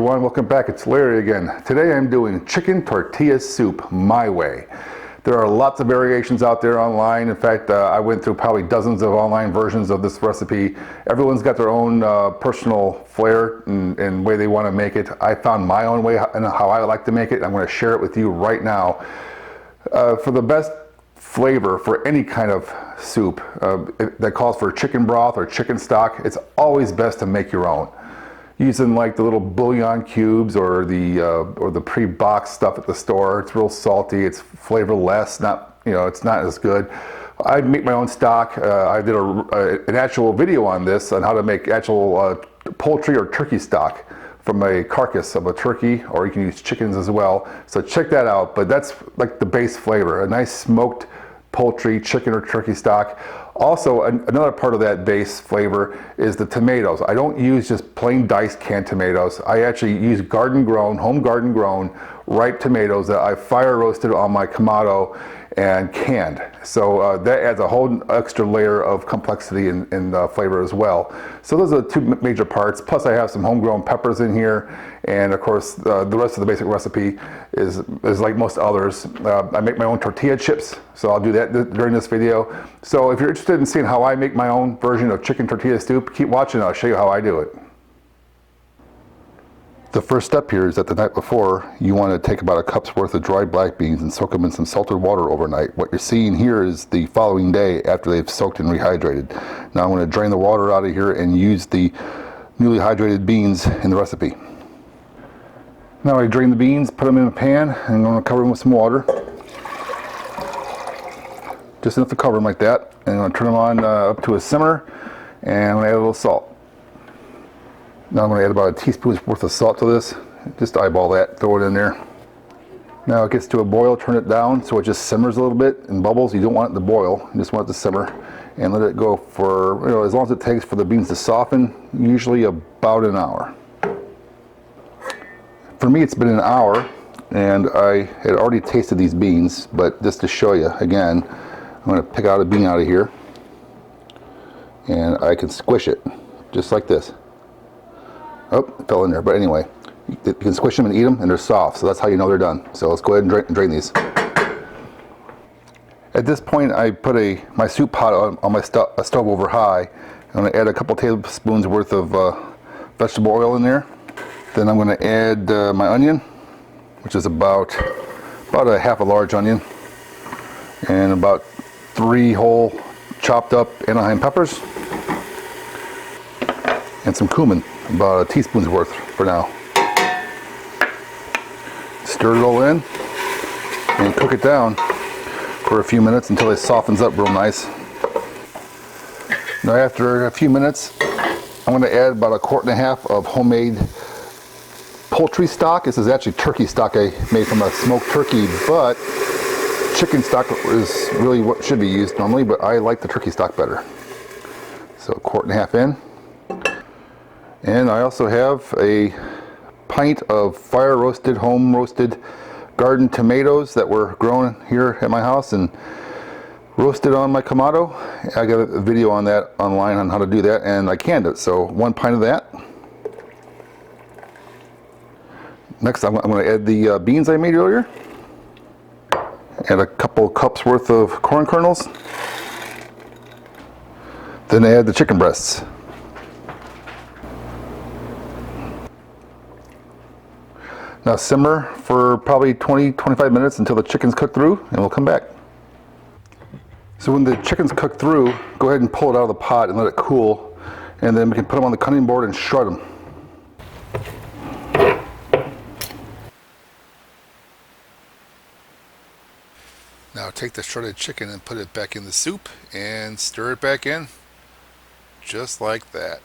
everyone, welcome back. It's Larry again. Today I'm doing chicken tortilla soup my way. There are lots of variations out there online. In fact, I went through probably dozens of online versions of this recipe. Everyone's got their own personal flair and way they want to make it. I found my own way and how I like to make it. I'm going to share it with you right now. For the best flavor for any kind of soup that calls for chicken broth or chicken stock, it's always best to make your own. Using like the little bouillon cubes or the pre-boxed stuff at the store. It's real salty, it's flavorless, it's not as good. I make my own stock. I did an actual video on this, on how to make actual poultry or turkey stock from a carcass of a turkey, or you can use chickens as well. So check that out, but that's like the base flavor, a nice smoked poultry, chicken or turkey stock. Also, another part of that base flavor is the tomatoes. I don't use just plain diced canned tomatoes. I actually use garden grown, home garden grown, ripe tomatoes that I fire roasted on my Kamado and canned. So that adds a whole extra layer of complexity and flavor as well. So those are the two major parts. Plus I have some homegrown peppers in here. And of course, the rest of the basic recipe is like most others. I make my own tortilla chips, so I'll do that during this video. So if you're interested in seeing how I make my own version of chicken tortilla soup, keep watching, I'll show you how I do it. The first step here is that the night before, you want to take about a cup's worth of dried black beans and soak them in some salted water overnight. What you're seeing here is the following day after they've soaked and rehydrated. Now I'm going to drain the water out of here and use the newly hydrated beans in the recipe. Now I drain the beans, put them in a pan, and I'm going to cover them with some water. Just enough to cover them like that. And I'm going to turn them on up to a simmer, and I'm going to add a little salt. Now I'm going to add about a teaspoon's worth of salt to this. Just eyeball that, throw it in there. Now it gets to a boil, turn it down so it just simmers a little bit and bubbles. You don't want it to boil, you just want it to simmer. And let it go for, as long as it takes for the beans to soften, usually about an hour. For me it's been an hour, and I had already tasted these beans, but just to show you again, I'm going to pick out a bean out of here, and I can squish it, just like this. Oh, it fell in there, but anyway, you can squish them and eat them, and they're soft, so that's how you know they're done. So let's go ahead and drain these. At this point, I put my soup pot on my stove over high. I'm going to add a couple tablespoons worth of vegetable oil in there. Then I'm going to add my onion, which is about a half a large onion, and about 3 whole chopped up anaheim peppers, and some cumin. About a teaspoon's worth for now. Stir it all in and cook it down for a few minutes until it softens up real nice. Now after a few minutes, I'm going to add about 1.5 quarts of homemade poultry stock. This is actually turkey stock I made from a smoked turkey, but chicken stock is really what should be used normally, but I like the turkey stock better. So 1.5 quarts in. And I also have a pint of fire roasted, home roasted garden tomatoes that were grown here at my house and roasted on my Kamado. I got a video on that online on how to do that, and I canned it, so 1 pint of that. Next I'm going to add the beans I made earlier. Add a couple cups worth of corn kernels. Then add the chicken breasts. Now simmer for probably 20-25 minutes until the chicken's cooked through, and we'll come back. So when the chicken's cooked through, go ahead and pull it out of the pot and let it cool, and then we can put them on the cutting board and shred them. Now take the shredded chicken and put it back in the soup and stir it back in, just like that.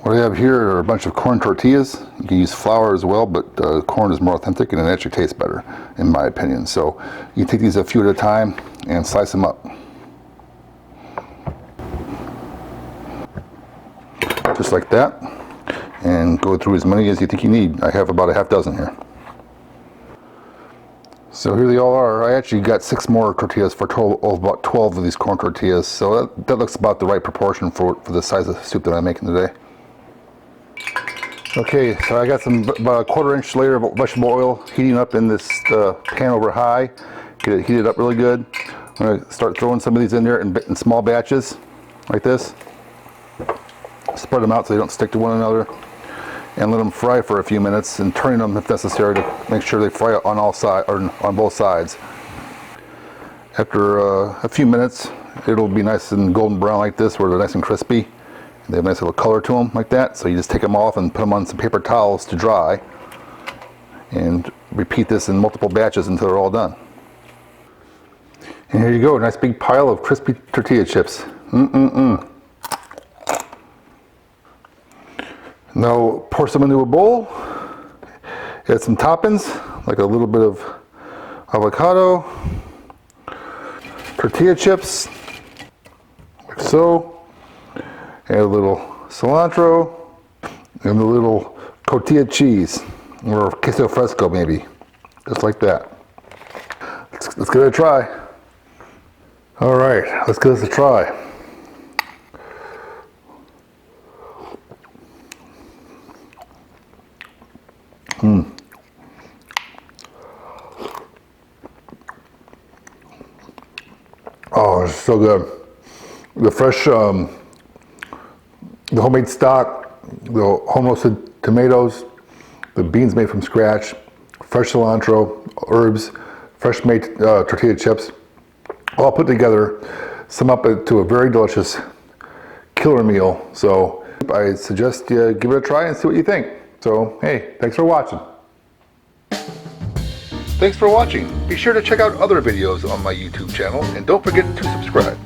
What I have here are a bunch of corn tortillas. You can use flour as well, but corn is more authentic and it actually tastes better, in my opinion. So you take these a few at a time and slice them up. Just like that. And go through as many as you think you need. I have about a half dozen here. So here they all are. I actually got 6 more tortillas for a total of about 12 of these corn tortillas. So that looks about the right proportion for the size of the soup that I'm making today. Okay, so I got about a 1/4 inch layer of vegetable oil heating up in this pan over high. Get it heated up really good. I'm going to start throwing some of these in there in small batches, like this. Spread them out so they don't stick to one another. And let them fry for a few minutes, and turning them if necessary to make sure they fry on all sides or on both sides. After a few minutes, it'll be nice and golden brown like this, where they're nice and crispy. They have a nice little color to them like that. So you just take them off and put them on some paper towels to dry, and repeat this in multiple batches until they're all done. And here you go, a nice big pile of crispy tortilla chips. Now pour some into a bowl, add some toppings, like a little bit of avocado, tortilla chips, like so, add a little cilantro, and a little tortilla cheese, or queso fresco maybe, just like that. Let's give it a try. All right, let's give this a try. Oh, it's so good. The fresh, the homemade stock, the home roasted tomatoes, the beans made from scratch, fresh cilantro, herbs, fresh made tortilla chips, all put together, sum up to a very delicious killer meal. So I suggest you give it a try and see what you think. So hey, thanks for watching. Thanks for watching. Be sure to check out other videos on my YouTube channel, and don't forget to subscribe.